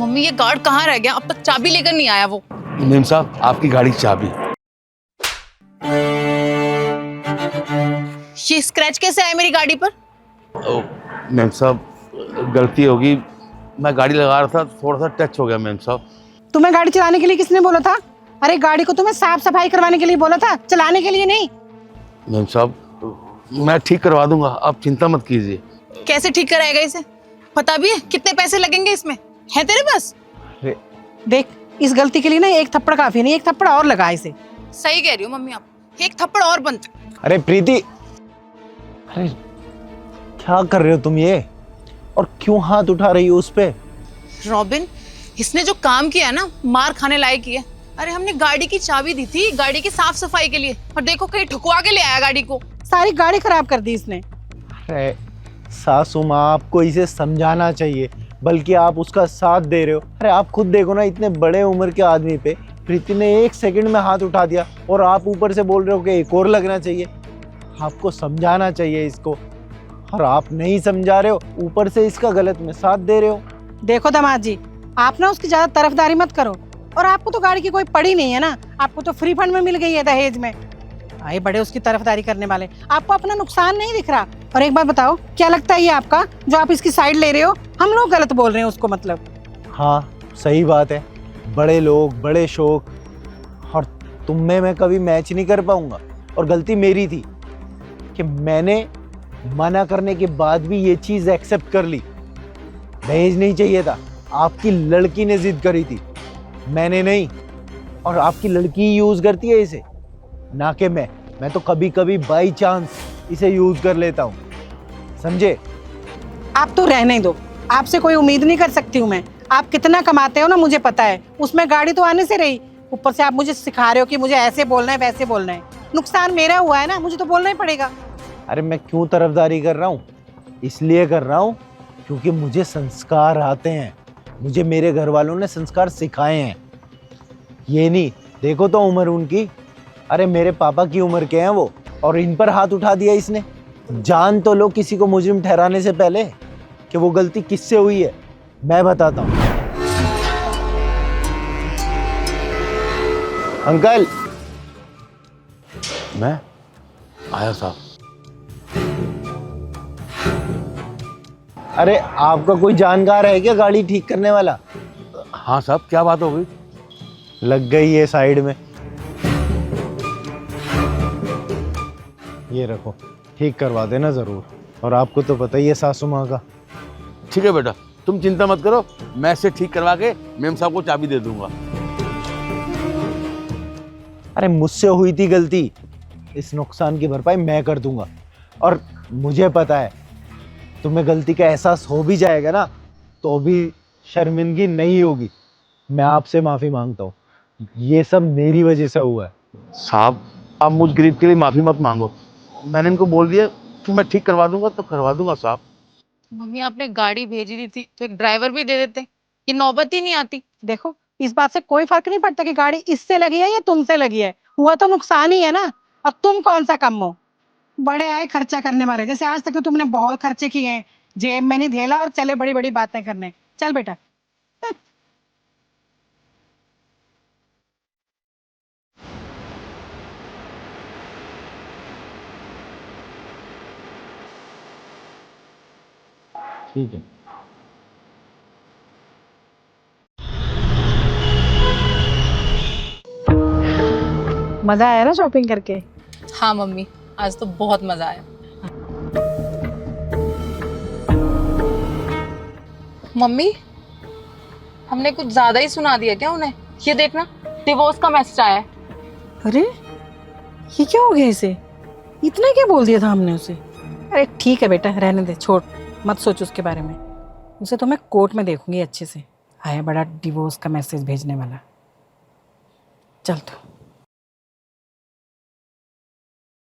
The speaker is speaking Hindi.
मम्मी ये गार्ड कहाँ रह गया? अब तक चाबी लेकर नहीं आया वो। मेम साहब आपकी गाड़ी की चाबी। ये स्क्रैच कैसे आया मेरी गाड़ी पर? मेम साहब गलती होगी, मैं गाड़ी लगा रहा था, थोड़ा सा टच हो गया मेम साहब। तुम्हें गाड़ी चलाने के लिए किसने बोला था? अरे गाड़ी को तुम्हें साफ सफाई करवाने के लिए बोला था, चलाने के लिए नहीं। मेम साहब मैं ठीक करवा दूंगा, आप चिंता मत कीजिए। कैसे ठीक कराएगा इसे? पता भी है कितने पैसे लगेंगे इसमें? है तेरे पास? देख, इस गलती के लिए ना एक थप्पड़ काफी नहीं, एक थप्पड़ और लगा इसे। सही कह रही हो मम्मी आप, एक थप्पड़ और बनता। अरे प्रीति, अरे क्या कर रहे हो तुम ये, और क्यों हाथ उठा रही हो उस पे? रॉबिन, इसने जो काम किया है ना, मार खाने लायक किया। अरे हमने गाड़ी की चाबी दी थी गाड़ी की साफ सफाई के लिए, और देखो कहीं ठुकवा के ले आया गाड़ी को। सारी गाड़ी खराब कर दी इसने। अरे सासू माँ, आपको इसे समझाना चाहिए, बल्कि आप उसका साथ दे रहे हो। अरे आप खुद देखो ना, इतने बड़े उम्र के आदमी पे प्रीति ने 1 सेकंड में हाथ उठा दिया, और आप ऊपर से बोल रहे हो कि एक और लगना चाहिए। आपको समझाना चाहिए इसको, और आप नहीं समझा रहे हो, ऊपर से इसका गलत में साथ दे रहे हो। देखो दामाद जी, आप ना उसकी ज्यादा तरफदारी मत करो। और आपको तो गाड़ी की कोई पड़ी नहीं है ना, आपको तो फ्री फंड में मिल गई है दहेज में। आए बड़े उसकी तरफदारी करने वाले, आपको अपना नुकसान नहीं दिख रहा। और एक बात बताओ, क्या लगता है ये आपका जो आप इसकी साइड ले रहे हो? हम लोग गलत बोल रहे हैं उसको मतलब? हाँ सही बात है, बड़े लोग बड़े शौक, और तुम में मैं कभी मैच नहीं कर पाऊंगा। और गलती मेरी थी कि मैंने मना करने के बाद भी ये चीज़ एक्सेप्ट कर ली। दहेज नहीं चाहिए था, आपकी लड़की ने जिद करी थी, मैंने नहीं। और आपकी लड़की यूज़ करती है इसे, ना कि मैं तो कभी कभी बाई चांस इसे यूज़ कर लेता हूँ, समझे? आप तो रहने दो, आपसे कोई उम्मीद नहीं कर सकती हूँ मैं। आप कितना कमाते हो ना मुझे पता है, उसमें गाड़ी तो आने से रही, ऊपर से आप मुझे सिखा रहे हो कि मुझे ऐसे बोलना है वैसे बोलना है। नुकसान मेरा हुआ है ना, मुझे तो बोलना ही पड़ेगा। अरे मैं क्यों तरफदारी कर रहा हूँ? इसलिए कर रहा हूँ क्योंकि मुझे संस्कार आते हैं, मुझे मेरे घर वालों ने संस्कार सिखाए हैं। ये नहीं, देखो तो उम्र उनकी, अरे मेरे पापा की उम्र के हैं वो, और इन पर हाथ उठा दिया इसने। जान तो लो किसी को मुजरिम ठहराने से पहले कि वो गलती किससे हुई है। मैं बताता हूँ। अंकल, मैं आया साहब। अरे आपका कोई जानकार है क्या गाड़ी ठीक करने वाला? हाँ साहब, क्या बात हो गई? लग गई है साइड में, ये रखो, ठीक करवा देना जरूर। और आपको तो पता ही है सासू माँ का। ठीक है बेटा, तुम चिंता मत करो, मैं इसे ठीक करवा के मेम साहब को चाबी दे दूंगा। अरे मुझसे हुई थी गलती, इस नुकसान की भरपाई मैं कर दूंगा। और मुझे पता है तुम्हें गलती का एहसास हो भी जाएगा ना, तो भी शर्मिंदगी नहीं होगी। मैं आपसे माफ़ी मांगता हूँ, ये सब मेरी वजह से हुआ है। साहब आप मुझ गरीब के लिए माफ़ी मत मांगो, मैंने इनको बोल दिया कि मैं ठीक करवा दूंगा तो करवा दूंगा साहब। मम्मी आपने गाड़ी भेजी दी थी तो एक ड्राइवर भी दे देते, ये नौबत ही नहीं आती। देखो, इस बात से कोई फर्क नहीं पड़ता कि गाड़ी इससे लगी है या तुमसे लगी है, हुआ तो नुकसान ही है ना। और तुम कौन सा कम हो? बड़े आए खर्चा करने वाले, जैसे आज तक तो तुमने बहुत खर्चे किए हैं, जेब में नहीं धेला और चले बड़ी बड़ी बातें करने। चल बेटा। ठीक है। मजा आया ना शॉपिंग करके? हाँ मम्मी, आज तो बहुत मजा आया। मम्मी, हमने कुछ ज्यादा ही सुना दिया क्या उन्हें? ये देखना, डिवोर्स का मैसेज आया है। अरे ये क्या हो गया इसे? इतना क्या बोल दिया था हमने उसे? अरे ठीक है बेटा, रहने दे, छोड़, मत सोच उसके बारे में। उसे तो मैं कोर्ट में देखूंगी अच्छे से। आया बड़ा डिवोर्स का मैसेज भेजने वाला। चल तो।